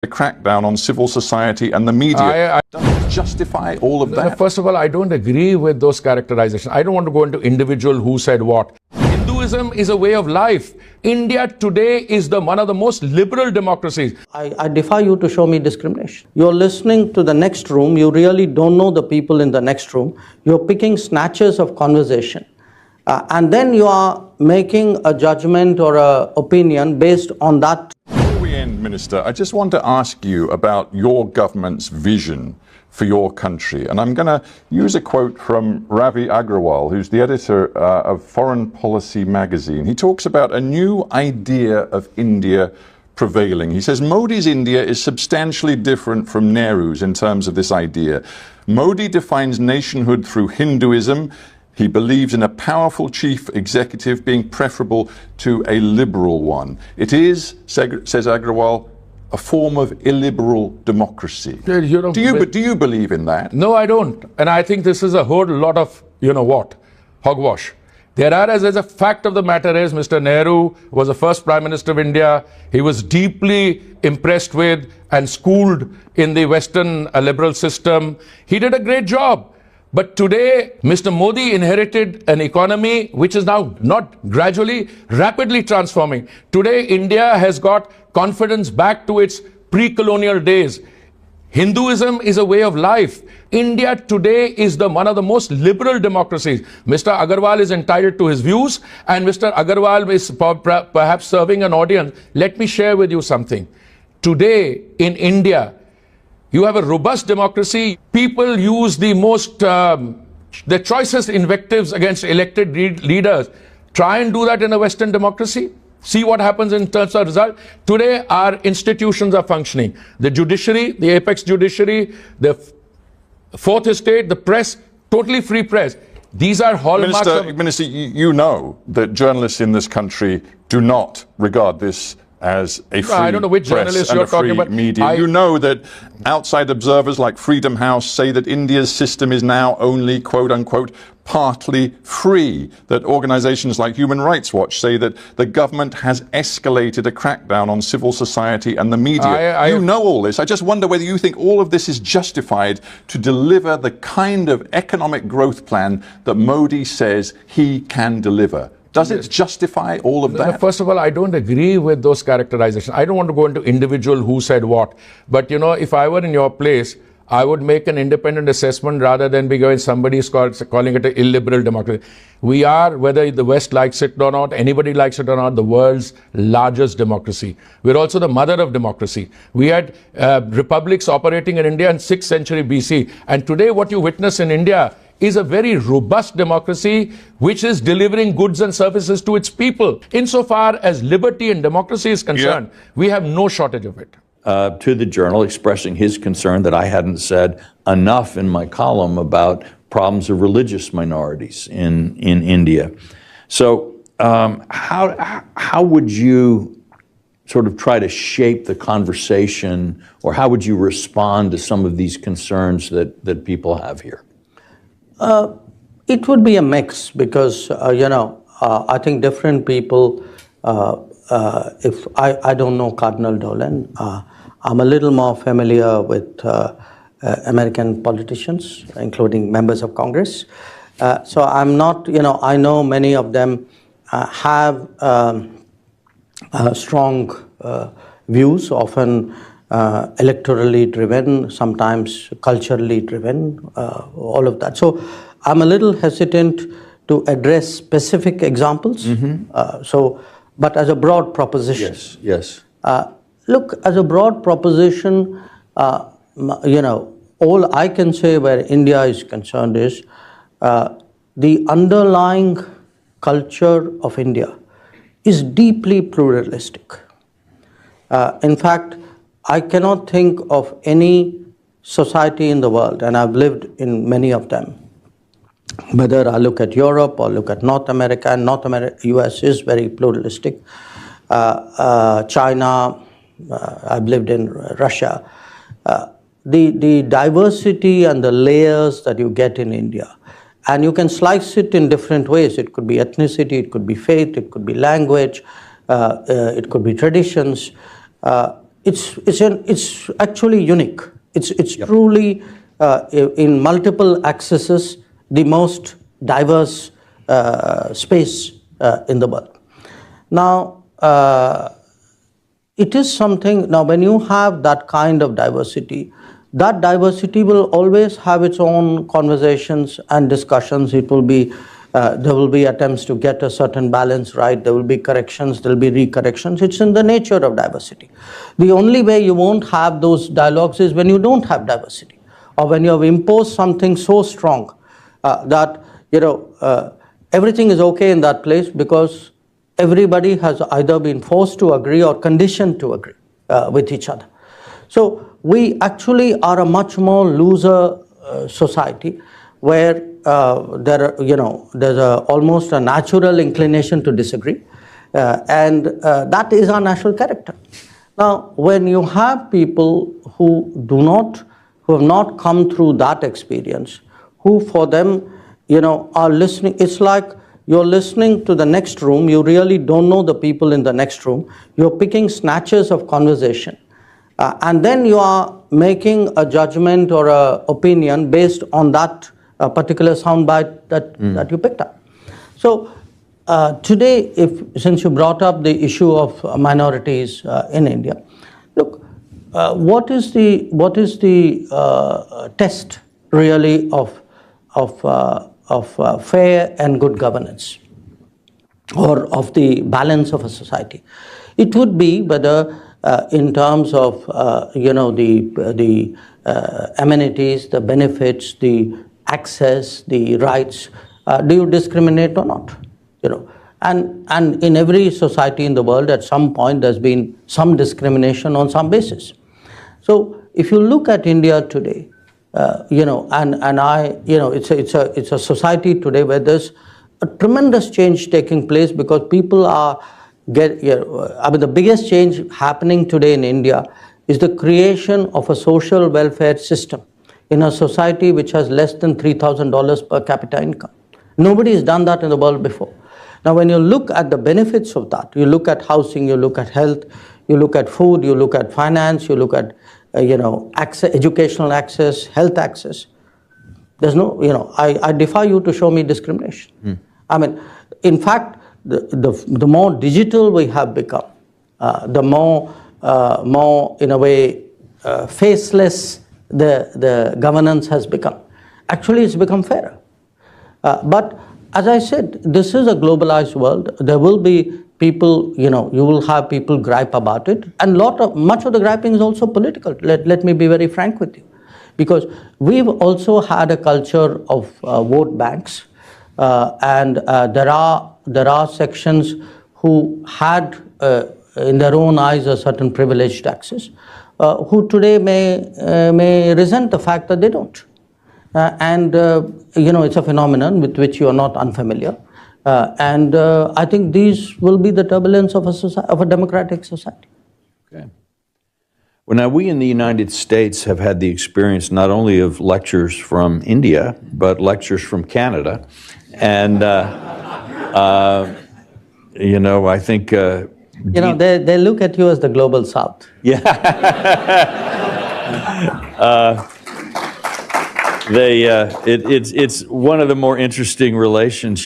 crackdown on civil society and the media. Doesn't it justify all of that? First of all, I don't agree with those characterizations. I don't want to go into individual who said what. Hinduism is a way of life. India today is one of the most liberal democracies. I defy you to show me discrimination. You're listening to the next room. You really don't know the people in the next room. You're picking snatches of conversation. And then you are making a judgment or an opinion based on that. Before we end, Minister, I just want to ask you about your government's vision for your country. And I'm going to use a quote from Vivek Agrawal, who's the editor of Foreign Policy magazine. He talks about a new idea of India prevailing. He says Modi's India is substantially different from Nehru's in terms of this idea. Modi defines nationhood through Hinduism. He believes in a powerful chief executive being preferable to a liberal one. It is, says Agrawal, a form of illiberal democracy. Do you believe in that? No, I don't. And I think this is a whole lot of, hogwash. As a fact of the matter is, Mr. Nehru was the first Prime Minister of India. He was deeply impressed with and schooled in the Western liberal system. He did a great job. But today, Mr. Modi inherited an economy which is now not gradually, rapidly transforming. Today, India has got confidence back to its pre-colonial days. Hinduism is a way of life. India today is one of the most liberal democracies. Mr. Agrawal is entitled to his views, and Mr. Agrawal is perhaps serving an audience. Let me share with you something. Today, in India, you have a robust democracy. People use the choicest invectives against elected leaders. Try and do that in a Western democracy. See what happens in terms of result. Today, our institutions are functioning. The judiciary, the apex judiciary, the fourth estate, the press, totally free press. These are hallmarks Minister, you know that journalists in this country do not regard this as a free I don't know which journalists you're talking about. Media. You know that outside observers like Freedom House say that India's system is now only, quote unquote, partly free. That organizations like Human Rights Watch say that the government has escalated a crackdown on civil society and the media. You know all this. I just wonder whether you think all of this is justified to deliver the kind of economic growth plan that Modi says he can deliver. Does it justify all of that? First of all, I don't agree with those characterizations. I don't want to go into individual who said what. But, if I were in your place, I would make an independent assessment rather than be going, somebody is calling it an illiberal democracy. We are, whether the West likes it or not, anybody likes it or not, the world's largest democracy. We're also the mother of democracy. We had republics operating in India in 6th century BC. And today what you witness in India is a very robust democracy which is delivering goods and services to its people. Insofar as liberty and democracy is concerned, we have no shortage of it. To the Journal, expressing his concern that I hadn't said enough in my column about problems of religious minorities in India. So how would you sort of try to shape the conversation, or how would you respond to some of these concerns that people have here? It would be a mix because, I think different people, if I don't know Cardinal Dolan, I'm a little more familiar with American politicians, including members of Congress. So I'm not, I know many of them have strong views, often electorally driven, sometimes culturally driven, all of that. So I'm a little hesitant to address specific examples. But as a broad proposition. Yes. Look, as a broad proposition, all I can say where India is concerned is the underlying culture of India is deeply pluralistic. In fact, I cannot think of any society in the world, and I've lived in many of them, whether I look at Europe or look at North America, and US is very pluralistic. China, I've lived in Russia. The diversity and the layers that you get in India, and you can slice it in different ways. It could be ethnicity, it could be faith, it could be language, it could be traditions. it's actually unique. It's truly in multiple accesses the most diverse space in the world. Now, it is something, now when you have that kind of diversity, that diversity will always have its own conversations and discussions. It will be, there will be attempts to get a certain balance right, there will be corrections, there will be recorrections. It's in the nature of diversity. The only way you won't have those dialogues is when you don't have diversity, or when you have imposed something so strong that, you know, everything is okay in that place because everybody has either been forced to agree or conditioned to agree with each other. So we actually are a much more looser society where there's almost a natural inclination to disagree, and that is our national character. Now, when you have people who have not come through that experience, who for them, you know, are listening, it's like you're listening to the next room, you really don't know the people in the next room, you're picking snatches of conversation, and then you are making a judgment or an opinion based on that particular soundbite that you picked up. So today, since you brought up the issue of minorities in India, look, what is the test really of fair and good governance, or of the balance of a society? It would be whether in terms of the amenities, the benefits, the access, the rights, do you discriminate or not? You know, and in every society in the world, at some point, there's been some discrimination on some basis. So if you look at India today, it's a society today where there's a tremendous change taking place, because people are the biggest change happening today in India is the creation of a social welfare system in a society which has less than $3,000 per capita income. Nobody has done that in the world before. Now, when you look at the benefits of that, you look at housing, you look at health, you look at food, you look at finance, you look at access, educational access, health access. There's no, I defy you to show me discrimination. I mean, in fact, the more digital we have become, the more in a way faceless the governance has become. Actually, it's become fairer. But as I said, this is a globalized world. There will be people, you will have people gripe about it, and much of the griping is also political. Let me be very frank with you, because we've also had a culture of vote banks, and there are sections who had in their own eyes a certain privileged access, who today may resent the fact that they don't. It's a phenomenon with which you are not unfamiliar. I think these will be the turbulence of a democratic society. Okay. Well, now we in the United States have had the experience not only of lectures from India, but lectures from Canada. And, I think... they look at you as the global South. Yeah. It's one of the more interesting relationships